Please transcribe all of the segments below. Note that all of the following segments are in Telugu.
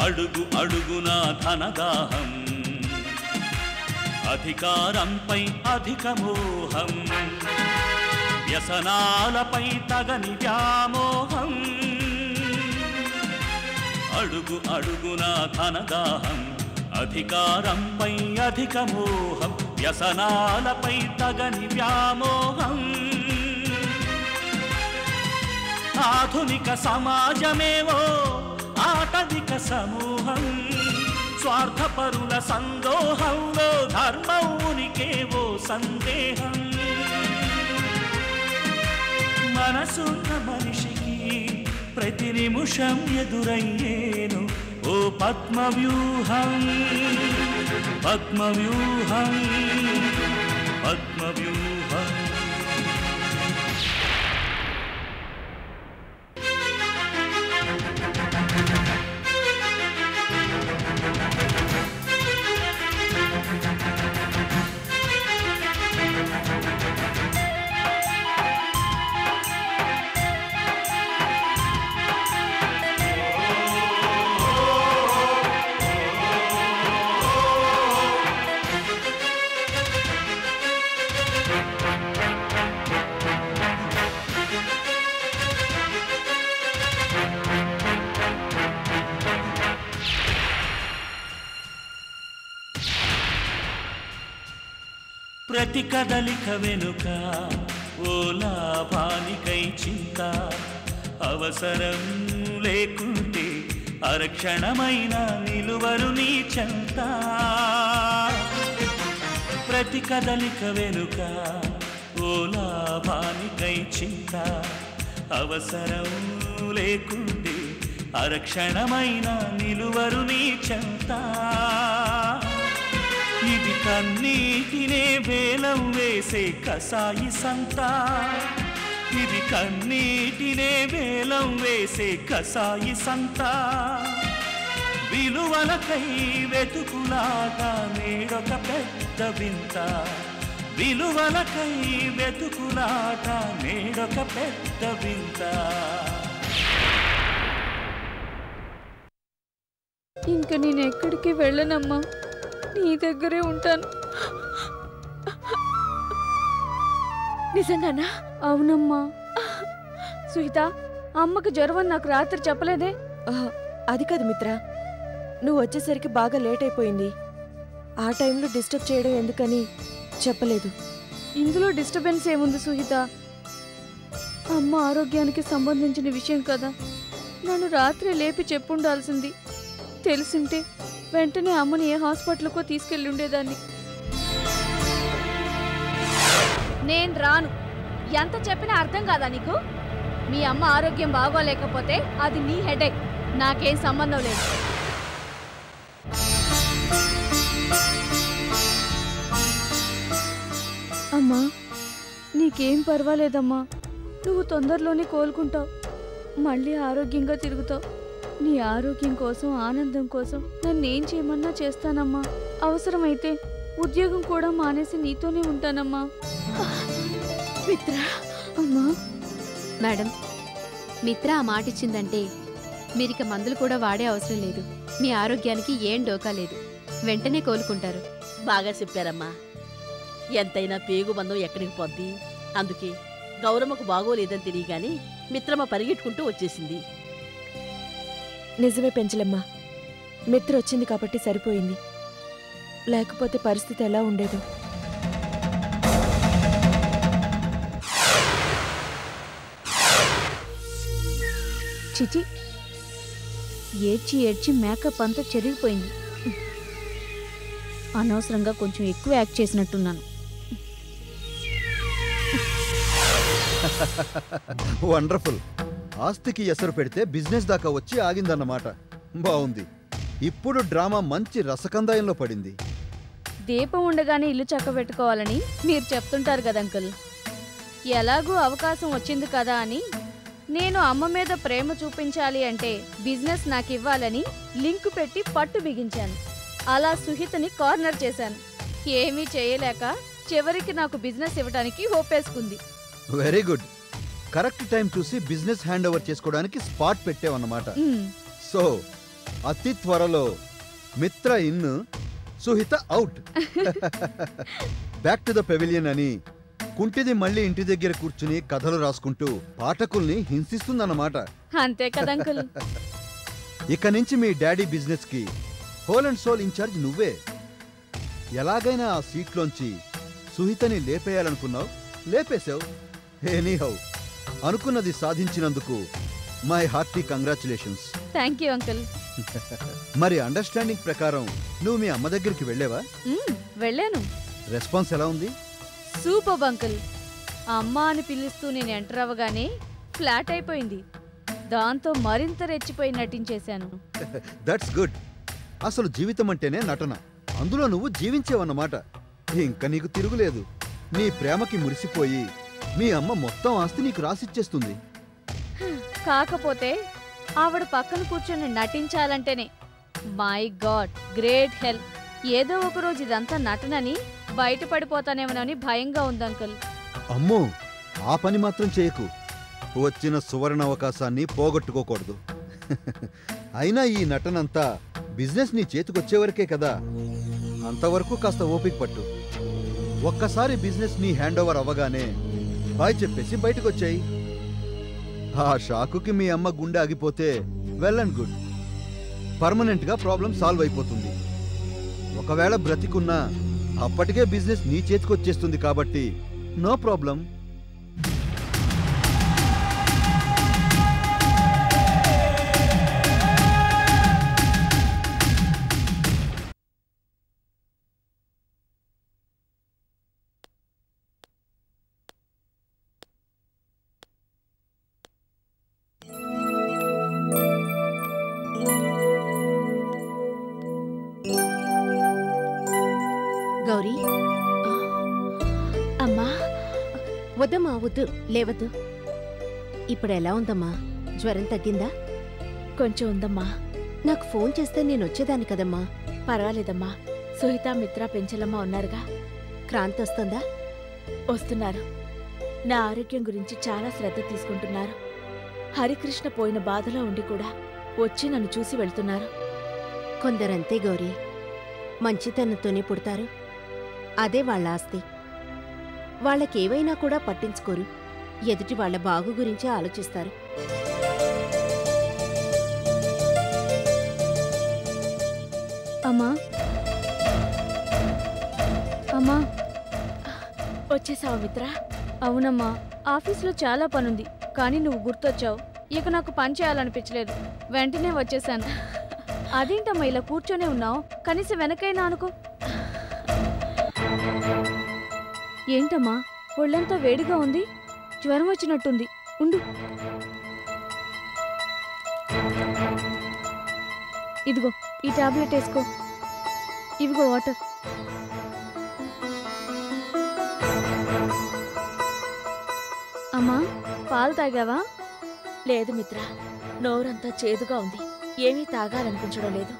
అడుగు అడుగున ధనదాహం అధికారంపై అధిక మోహం వ్యసనాలపై తగని వ్యామోహం అడుగు అడుగున ధనదాహం అధికారంపై అధిక మోహం వ్యసనాలపై తగని వ్యామోహం ఆధునిక సమాజమేవో ఆటవిక సమూహం స్వార్థపరుల సందోహంలో ధర్మం ఉనికేవో సందేహం మనసున్న మనిషికి ప్రతి నిమిషం ఎదురయ్యేను ఓ పద్మవ్యూహం పద్మవ్యూహం పద్మవ్యూహం ప్రతి కదలిక వెనుక ఓ లాభానికై చింత అవసరం లేకుంటే అరక్షణమైన నిలువరు నీ చెంత ప్రతి కదలిక వెనుక ఓ లాభానికై చింత అవసరం లేకుంటే అరక్షణమైన నిలువరు నీ చెంత ఇది కన్నీటినే వేలం వేసే కసాయి సంత ఇది కన్నీటినే వేలం వేసే కసాయి సంత విలువలకై వెతుకులాట నేడొక పెద్ద వింత విలువలకై వెతుకులాట నేడొక పెద్ద వింత ఇంక నేను ఎక్కడికి వెళ్ళనమ్మా నీ దగ్గరే ఉంటాను నిజంగానా? అవునమ్మా. సుహిత అమ్మకి జ్వరం అని నాకు రాత్రి చెప్పలేదే? అది కాదు మిత్ర, నువ్వు వచ్చేసరికి బాగా లేట్ అయిపోయింది. ఆ టైంలో డిస్టర్బ్ చేయడం ఎందుకని చెప్పలేదు. ఇందులో డిస్టర్బెన్స్ ఏముంది సుహిత? అమ్మ ఆరోగ్యానికి సంబంధించిన విషయం కదా, నన్ను రాత్రి లేపి చెప్పుండాల్సింది. తెలిసింటే వెంటనే అమ్మని ఏ హాస్పిటల్కో తీసుకెళ్ళి ఉండేదాన్ని. నేను రాను. ఎంత చెప్పినా అర్థం కాదా నీకు? మీ అమ్మ ఆరోగ్యం బాగోలేకపోతే అది నీ హెడేక్, నాకేం సంబంధం లేదు. అమ్మా నీకేం పర్వాలేదమ్మా, నువ్వు తొందరలోనే కోలుకుంటావు, మళ్ళీ ఆరోగ్యంగా తిరుగుతావు. నీ ఆరోగ్యం కోసం ఆనందం కోసం నన్నేం చేయమన్నా చేస్తానమ్మా. అవసరమైతే ఉద్యోగం కూడా మానేసి నీతోనే ఉంటానమ్మా. మిత్ర. అమ్మా మేడం, మిత్ర ఆ మాట ఇచ్చిందంటే మీరిక మందులు కూడా వాడే అవసరం లేదు. మీ ఆరోగ్యానికి ఏం డోకా లేదు, వెంటనే కోలుకుంటారు. బాగా చెప్పారమ్మా. ఎంతైనా పేగు బంధం ఎక్కడికి పోద్ది. అందుకే గౌరమ్మకు బాగోలేదని తెలియగానే మిత్రమ్మ పరిగెట్టుకుంటూ వచ్చేసింది. నిజమే పెంచలమ్మా, మిత్ర వచ్చింది కాబట్టి సరిపోయింది, లేకపోతే పరిస్థితి ఎలా ఉండేదో. చిచి, ఏడ్చి ఏడ్చి మేకప్ అంతా చెరిగిపోయింది. అనవసరంగా కొంచెం ఎక్కువ యాక్ట్ చేసినట్టున్నాను. వండర్ఫుల్. ఆస్తికి ఎసరు పెడితే బిజినెస్ దాకా వచ్చి ఆగిందన్నమాట. బాగుంది. ఇప్పుడు డ్రామా మంచి రసకందాయంలో పడింది. దీపం ఉండగానే ఇల్లు చక్కబెట్టుకోవాలని మీరు చెప్తుంటారు కదా అంకుల్. ఎలాగూ అవకాశం వచ్చింది కదా అని నేను అమ్మ మీద ప్రేమ చూపించాలి అంటే బిజినెస్ నాకు ఇవ్వాలని లింకు పెట్టి పట్టు బిగించాను. అలా సుహితని కార్నర్ చేశాను. ఏమీ చేయలేక చివరికి నాకు బిజినెస్ ఇవ్వడానికి ఒప్పేసుకుంది. Very good. కరెక్ట్ టైం చూసి బిజినెస్ హ్యాండ్ ఓవర్ చేసుకోవడానికి స్పాట్ పెట్టావన్నమాట. సో అతి త్వరలో Mitra in, Suhita out. Back to the pavilion అని కుంటిది మళ్ళీ ఇంటి దగ్గర కూర్చుని కథలు రాసుకుంటూ పాఠకుల్ని హింసిస్తుందన్నమాట. అంతే కదా అంకుల్. ఇక నుంచి మీ డాడీ బిజినెస్ కి హోల్ అండ్ సోల్ ఇన్ఛార్జ్ నువ్వే. ఎలాగైనా ఆ సీట్లోంచి సుహితని లేపేయాలనుకున్నావు, లేపేశావు. ఎనీహౌ, అనుకున్నది సాధించినందుకు my hearty congratulations. Thank you uncle. మరి అండర్స్టాండింగ్ ప్రకారం నువ్వు మీ అమ్మ దగ్గరికి వెళ్ళావా? వెళ్ళాను. రెస్పాన్స్ ఎలా ఉంది? Super uncle. అమ్మ అని పిలుస్తూ నేను ఎంటర్ అవ్వగానే ఫ్లాట్ అయిపోయింది. దాంతో మరింత రెచ్చిపోయి నటించేశాను. That's good. అసలు జీవితం అంటేనే నటన. అందులో నువ్వు జీవించేవన్నమాట. ఇంకా నీకు తిరుగులేదు. నీ ప్రేమకి మురిసిపోయి మీ అమ్మ మొత్తం ఆస్తి నీకు రాసిచ్చేస్తుంది. కాకపోతే ఆవిడ పక్కన కూర్చొని నటించాలంటేనే మై గాడ్ గ్రేట్ హెల్ప్. ఏదో ఒకరోజు ఇదంతా నటనని బయటపడిపోతానేమోనని భయంగా ఉంది అంకుల్. అమ్మో, ఆ పని మాత్రం చేయకు. వచ్చిన సువర్ణ అవకాశాన్ని పోగొట్టుకోకూడదు. అయినా ఈ నటనంతా బిజినెస్ నీ చేతికొచ్చేవరకే కదా. అంతవరకు కాస్త ఓపిక పట్టు. ఒక్కసారి బిజినెస్ నీ హ్యాండ్ ఓవర్ అవ్వగానే బాయ్ చెప్పేసి బయటకొచ్చాయి. ఆ షాకుకి మీ అమ్మ గుండె ఆగిపోతే వెల్ అండ్ గుడ్. పర్మనెంట్గా ప్రాబ్లం సాల్వ్ అయిపోతుంది. ఒకవేళ బ్రతికున్నా అప్పటికే బిజినెస్ నీ చేతికొచ్చేస్తుంది కాబట్టి నో ప్రాబ్లం. గౌరీ, అమ్మా వద్దమ్మా, వద్దు, లేవద్దు. ఇప్పుడు ఎలా ఉందమ్మా? జ్వరం తగ్గిందా? కొంచెం ఉందమ్మా. నాకు ఫోన్ చేస్తే నేను వచ్చేదాన్ని కదమ్మా. పర్వాలేదమ్మా. సుహిత, మిత్ర, పెంచలమ్మ ఉన్నారుగా. క్రాంతి వస్తుందా? వస్తున్నారు. నా ఆరోగ్యం గురించి చాలా శ్రద్ధ తీసుకుంటున్నారు. హరికృష్ణ పోయిన బాధలో ఉండి కూడా వచ్చి నన్ను చూసి వెళ్తున్నారు. కొందరంతే గౌరీ, మంచితనంతోనే పుడతారు. అదే వాళ్ళ ఆస్తి. వాళ్ళకేవైనా కూడా పట్టించుకోరు. ఎదుటి వాళ్ళ బాగు గురించే ఆలోచిస్తారు. అమ్మా, అమ్మా. వచ్చేసావా మిత్ర? అవునమ్మా, ఆఫీస్లో చాలా పనుంది. కానీ నువ్వు గుర్తొచ్చావు. ఇక నాకు పని చేయాలనిపించలేదు. వెంటనే వచ్చేసాను. అదేంటమ్మా ఇలా కూర్చొనే ఉన్నావు? కనీసం వెనకైనా అనుకో. ఏంటమ్మా ఒళ్ళంతా వేడిగా ఉంది? జ్వరం వచ్చినట్టుంది. ఉండు. ఇదిగో ఈ టాబ్లెట్ వేసుకో. ఇవిగో వాటర్. అమ్మా, పాలు తాగావా? లేదు మిత్ర, నోరంతా చేదుగా ఉంది. ఏమీ తాగాలనిపించడం లేదు.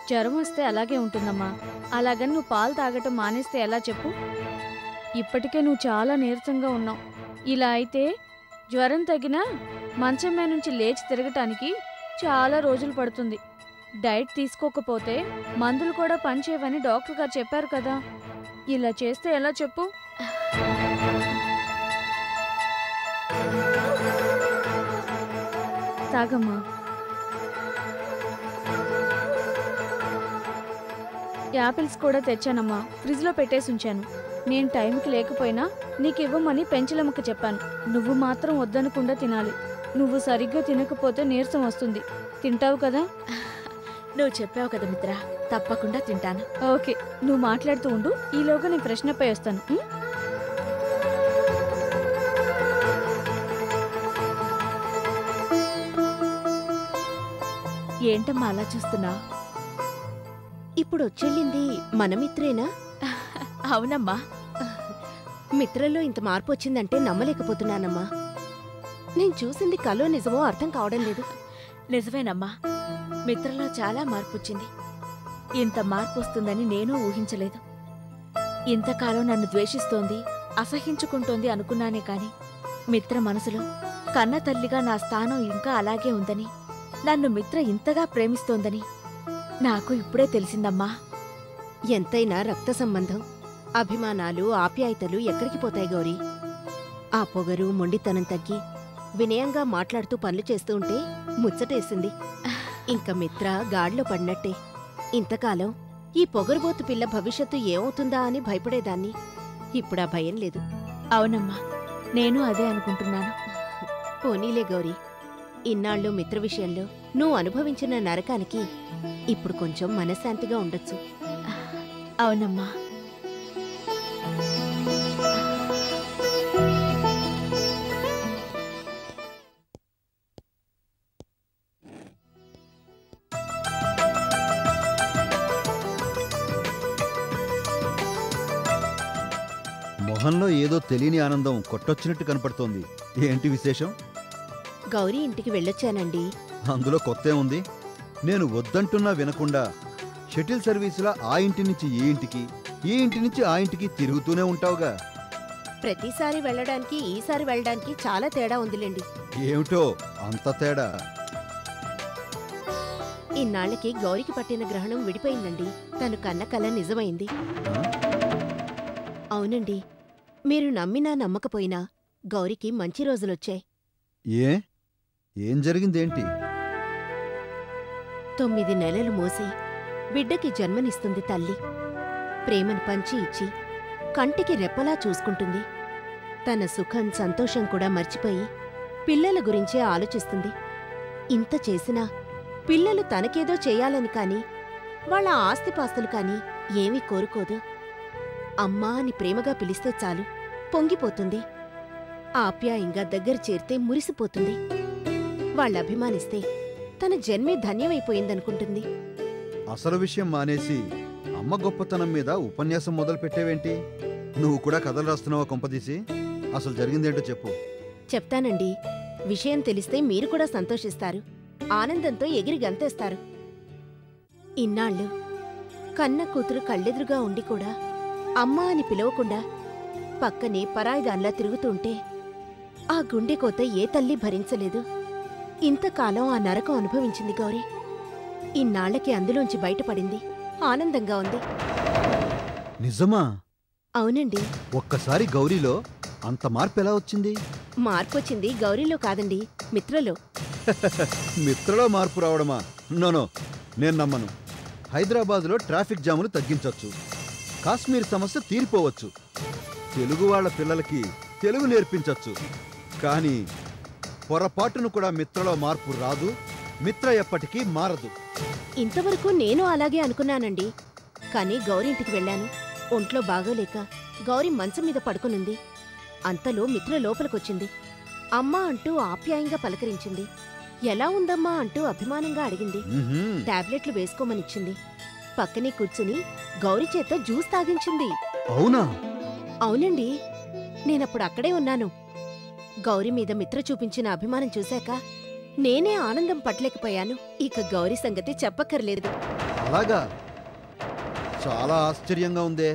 జ్వరం వస్తే అలాగే ఉంటుందమ్మా. అలాగని నువ్వు పాలు తాగటం మానేస్తే ఎలా చెప్పు? ఇప్పటికే నువ్వు చాలా నీరసంగా ఉన్నావు. ఇలా అయితే జ్వరం తగ్గినా మంచం మీద నుంచి లేచి తిరగటానికి చాలా రోజులు పడుతుంది. డైట్ తీసుకోకపోతే మందులు కూడా పనిచేయవని డాక్టర్ గారు చెప్పారు కదా. ఇలా చేస్తే ఎలా చెప్పు? తాగమ్మా. యాపిల్స్ కూడా తెచ్చానమ్మా. ఫ్రిడ్జ్లో పెట్టేసి ఉంచాను. నేను టైంకి లేకపోయినా నీకు ఇవ్వమని పెంచలమ్మకి చెప్పాను. నువ్వు మాత్రం వద్దనకుండా తినాలి. నువ్వు సరిగ్గా తినకపోతే నీరసం వస్తుంది. తింటావు కదా? నువ్వు చెప్పావు కదా మిత్ర, తప్పకుండా తింటాను. ఓకే, నువ్వు మాట్లాడుతూ ఉండు. ఈలోగా నేను ఫ్రెష్ అప్ అయి వస్తాను. ఏంటమ్మా అలా చూస్తున్నావు? ఇప్పుడు వచ్చెళ్ళింది మన మిత్రేనా? అవునమ్మా. మిత్రలో ఇంత మార్పు వచ్చిందంటే నమ్మలేకపోతున్నానమ్మా. నేను చూసింది కలో నిజమో అర్థం కావడం లేదు. నిజమేనమ్మా, మిత్రలో చాలా మార్పు వచ్చింది. ఇంత మార్పు వస్తుందని నేను ఊహించలేదు. ఇంతకాలం నన్ను ద్వేషిస్తోంది, అసహించుకుంటోంది అనుకున్నానే కాని మిత్ర మనసులో కన్న తల్లిగా నా స్థానం ఇంకా అలాగే ఉందని నన్ను మిత్ర ఇంతగా ప్రేమిస్తోందని నాకు ఇప్పుడే తెలిసిందమ్మా. ఎంతైనా రక్త సంబంధం, అభిమానాలు, ఆప్యాయతలు ఎక్కడికి పోతాయి గౌరీ? ఆ పొగరు, మొండితనం తగ్గి వినయంగా మాట్లాడుతూ పనులు చేస్తూ ఉంటే ముచ్చటేసింది. ఇంక మిత్ర గాడిలో పడినట్టే. ఇంతకాలం ఈ పొగరుబోతు పిల్ల భవిష్యత్తు ఏమవుతుందా అని భయపడేదాన్ని. ఇప్పుడా భయం లేదు. అవునమ్మా, నేను అదే అనుకుంటున్నాను. పోనీలే గౌరీ, ఇన్నాళ్ళు మిత్ర విషయంలో నువ్వు అనుభవించిన నరకానికి ఇప్పుడు కొంచెం మనశ్శాంతిగా ఉండొచ్చు. అవునమ్మా. మొహంలో ఏదో తెలియని ఆనందం కొట్టొచ్చినట్టు కనపడుతోంది. ఏంటి విశేషం? గౌరీ ఇంటికి వెళ్ళొచ్చానండి. అందులో కొత్తే ఉంది. నేను వద్దంటున్నా వినకుండా షటిల్ సర్వీసులా ఆ ఇంటి నుంచి ఈ ఇంటికి, ఈ ఇంటి నుంచి ఆ ఇంటికి తిరుగుతూనే ఉంటావుగా. ప్రతిసారి వెళ్ళడానికి ఈసారి వెళ్ళడానికి చాలా తేడా ఉందిలేండి. ఏమిటో అంత తేడా? ఇన్నాళ్లకి గౌరికి పట్టిన గ్రహణం విడిపోయిందండి. తను కన్న కల నిజమైంది. అవునండి, మీరు నమ్మినా నమ్మకపోయినా గౌరికి మంచి రోజులొచ్చాయి. ఏం జరిగిందేంటి? 9 నెలలు మోసి బిడ్డకి జన్మనిస్తుంది తల్లి. ప్రేమను పంచి ఇచ్చి కంటికి రెప్పలా చూసుకుంటుంది. తన సుఖం, సంతోషం కూడా మర్చిపోయి పిల్లల గురించే ఆలోచిస్తుంది. ఇంత చేసినా పిల్లలు తనకేదో చేయాలని కాని, వాళ్ళ ఆస్తిపాస్తులు కాని ఏమీ కోరుకోదు. అమ్మా అని ప్రేమగా పిలిస్తే చాలు పొంగిపోతుంది. ఆప్యాయంగా దగ్గర చేరితే మురిసిపోతుంది. వాళ్ళభిమానిస్తే తన జన్మే ధన్యమైపోయిందనుకుంటుంది. అసలు విషయం మానేసి అమ్మ గొప్పతనం మీద ఉపన్యాసం మొదలు పెట్టేవేంటి? నువ్వు కూడా కథలు రాస్తున్నావా కొంపదీసి? అసలు జరిగిందేంటో చెప్పు. చెప్తానండి. విషయం తెలిస్తే మీరు కూడా సంతోషిస్తారు. ఆనందంతో ఎగిరి గంతేస్తారు. ఇన్నాళ్ళు కన్న కూతురు కళ్ళెదురుగా ఉండి కూడా అమ్మా అని పిలవకుండా పక్కనే పరాయిదాన్లా తిరుగుతుంటే ఆ గుండె కోత ఏ తల్లి భరించలేదు. ఇంతకాలం ఆ నరకం అనుభవించింది గౌరీ. ఇన్నాళ్లకి అందులోంచి బయటపడింది. ఆనందంగా ఉంది. నిజమా? అవునండి. ఒక్కసారి గౌరీలో అంత మార్పు ఎలా వచ్చింది? మార్పొచ్చింది గౌరీలో కాదండి, మిత్రలో. మిత్రలో మార్పు రావడమా? నోనో, నేను నమ్మను. హైదరాబాదులో ట్రాఫిక్ జాములు తగ్గించొచ్చు, కాశ్మీర్ సమస్య తీరిపోవచ్చు, తెలుగు వాళ్ళ పిల్లలకి తెలుగు నేర్పించొచ్చు. కానీ పొరపాటును కూడా మిత్రలో మార్పు రాదు. మిత్ర ఎప్పటికీ మారదు. ఇంతవరకు నేను అలాగే అనుకున్నానండి. కానీ గౌరీ ఇంటికి వెళ్ళాను. ఒంట్లో బాగోలేక గౌరీ మంచం మీద పడుకునుంది. అంతలో మిత్ర లోపలికొచ్చింది. అమ్మా అంటూ ఆప్యాయంగా పలకరించింది. ఎలా ఉందమ్మా అంటూ అభిమానంగా అడిగింది. టాబ్లెట్లు వేసుకోమనిచ్చింది. పక్కనే కూర్చుని గౌరీ చేత జ్యూస్ తాగించింది. అవునా? అవునండి, నేనప్పుడు అక్కడే ఉన్నాను. గౌరీ మీద మిత్ర చూపించిన అభిమానం చూశాక నేనే ఆనందం పట్టలేకపోయాను. ఇక గౌరీ సంగతి చెప్పక్కర్లేదు. అలాగా? చాలా ఆశ్చర్యంగా ఉందే.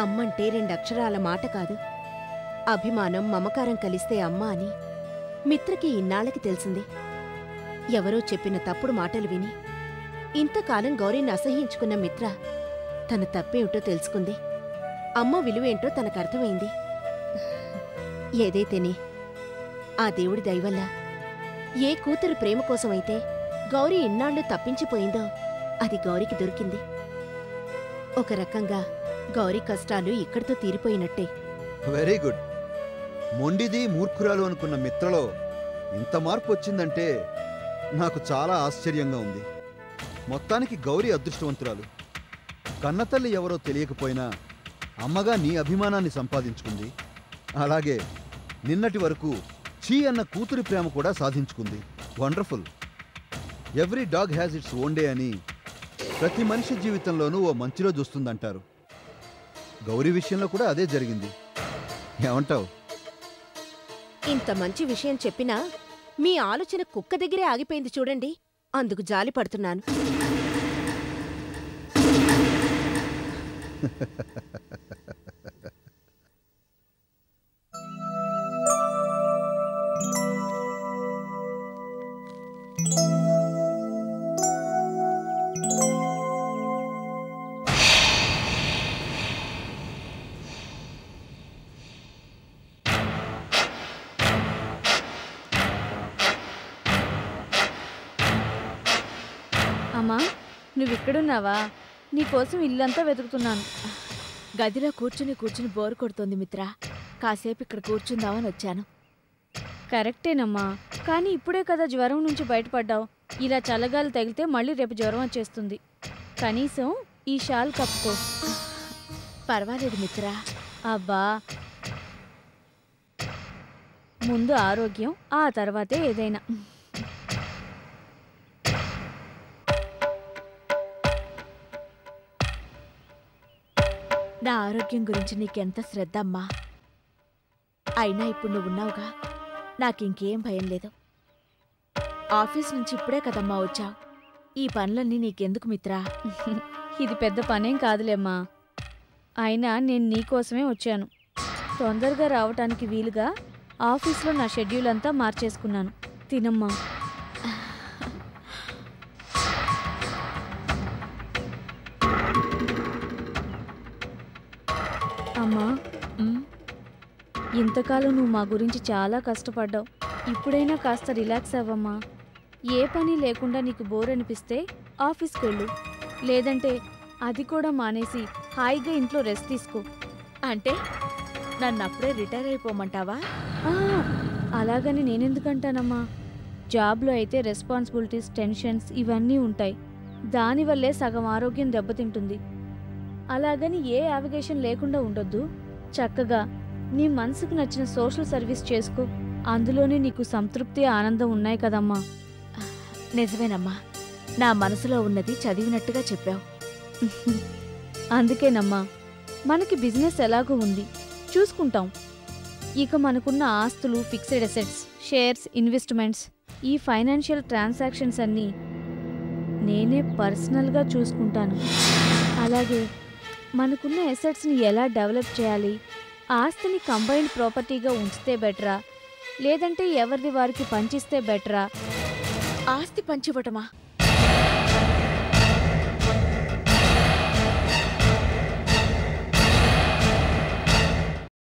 అమ్మంటే 2 అక్షరాల మాట కాదు. అభిమానం, మమకారం కలిస్తే అమ్మ అని మిత్రకి ఇన్నాళ్ళకి తెలిసింది. ఎవరో చెప్పిన తప్పుడు మాటలు విని ఇంతకాలం గౌరీని అసహ్యించుకున్న మిత్ర తన తప్పేమిటో తెలుసుకుంది. అమ్మ విలువేంటో తనకర్థమైంది. ఏదైతేనే ఆ దేవుడి దయవల్ల ఏ కూతురు ప్రేమ కోసమైతే గౌరీ ఇన్నాళ్ళు తప్పించిపోయిందో అది గౌరికి దొరికింది. ఒక రకంగా గౌరీ కష్టాలు ఇక్కడితో తీరిపోయినట్టే. Very good. మొండిది, మూర్ఖురాలు అనుకున్న మిత్రలో ఇంత మార్పు వచ్చిందంటే నాకు చాలా ఆశ్చర్యంగా ఉంది. మొత్తానికి గౌరీ అదృష్టవంతురాలు. కన్నతల్లి ఎవరో తెలియకపోయినా అమ్మగా నీ అభిమానాన్ని సంపాదించుకుంది. అలాగే నిన్నటి వరకు చీ అన్న కూతురి ప్రేమ కూడా సాధించుకుంది. Wonderful. Every dog has its own day అని ప్రతి మనిషి జీవితంలోనూ ఓ మంచి రోజు వస్తుందంటారు. గౌరీ విషయంలో కూడా అదే జరిగింది. ఏమంటావు? ఇంత మంచి విషయం చెప్పినా మీ ఆలోచన కుక్క దగ్గరే ఆగిపోయింది చూడండి. అందుకు జాలి పడుతున్నాను. అమ్మా నువ్విక్కడున్నావా? నీకోసం ఇల్లంతా వెతుకుతున్నాను. గదిలో కూర్చుని బోరు కొడుతోంది మిత్ర. కాసేపు ఇక్కడ కూర్చుందామని వచ్చాను. కరెక్టేనమ్మా, కానీ ఇప్పుడే కదా జ్వరం నుంచి బయటపడ్డావు. ఇలా చల్లగాలి తగిలితే మళ్ళీ రేపు జ్వరం వచ్చేస్తుంది. కనీసం ఈ షాల్ కప్పుకో. పర్వాలేదు మిత్ర. అబ్బా, ముందు ఆరోగ్యం, ఆ తర్వాతే ఏదైనా. నా ఆరోగ్యం గురించి నీకెంత శ్రద్ధ అమ్మా. అయినా ఇప్పుడు నువ్వున్నావుగా, నాకింకేం భయం లేదు. ఆఫీస్ నుంచి ఇప్పుడే కదమ్మా వచ్చావు. ఈ పనులన్నీ నీకెందుకు మిత్రా? ఇది పెద్ద పనేం కాదులేమ్మా. అయినా నేను నీకోసమే వచ్చాను. తొందరగా రావటానికి వీలుగా ఆఫీస్లో నా షెడ్యూల్ అంతా మార్చేసుకున్నాను. తినమ్మా. అమ్మా, ఇంతకాలం నువ్వు మా గురించి చాలా కష్టపడ్డావు. ఇప్పుడైనా కాస్త రిలాక్స్ అవ్వమ్మా. ఏ పని లేకుండా నీకు బోర్ అనిపిస్తే ఆఫీస్కి వెళ్ళు, లేదంటే అది కూడా మానేసి హాయిగా ఇంట్లో రెస్ట్ తీసుకో. అంటే నన్ను అప్పుడే రిటైర్ అయిపోమంటావా? అలాగని నేనెందుకంటానమ్మా. జాబ్లో అయితే రెస్పాన్సిబిలిటీస్, టెన్షన్స్ ఇవన్నీ ఉంటాయి. దానివల్లే సగం ఆరోగ్యం దెబ్బతింటుంది. అలాగని ఏ యావిగేషన్ లేకుండా ఉండొద్దు. చక్కగా నీ మనసుకు నచ్చిన సోషల్ సర్వీస్ చేసుకో. అందులోనే నీకు సంతృప్తి, ఆనందం ఉన్నాయి కదమ్మా. నిజమేనమ్మా, నా మనసులో ఉన్నది చదివినట్టుగా చెప్పావు. అందుకేనమ్మా, మనకి బిజినెస్ ఎలాగో ఉంది, చూసుకుంటాం. ఇక మనకున్న ఆస్తులు, ఫిక్స్డ్ అసెట్స్, షేర్స్, ఇన్వెస్ట్మెంట్స్, ఈ ఫైనాన్షియల్ ట్రాన్సాక్షన్స్ అన్నీ నేనే పర్సనల్గా చూసుకుంటాను. అలాగే మనకున్న అసెట్స్ని ఎలా డెవలప్ చేయాలి, ఆస్తిని కంబైన్డ్ ప్రాపర్టీగా ఉంచితే బెటరా, లేదంటే ఎవరిది వారికి పంచిస్తే బెటరా. ఆస్తి పంచివ్వటమా?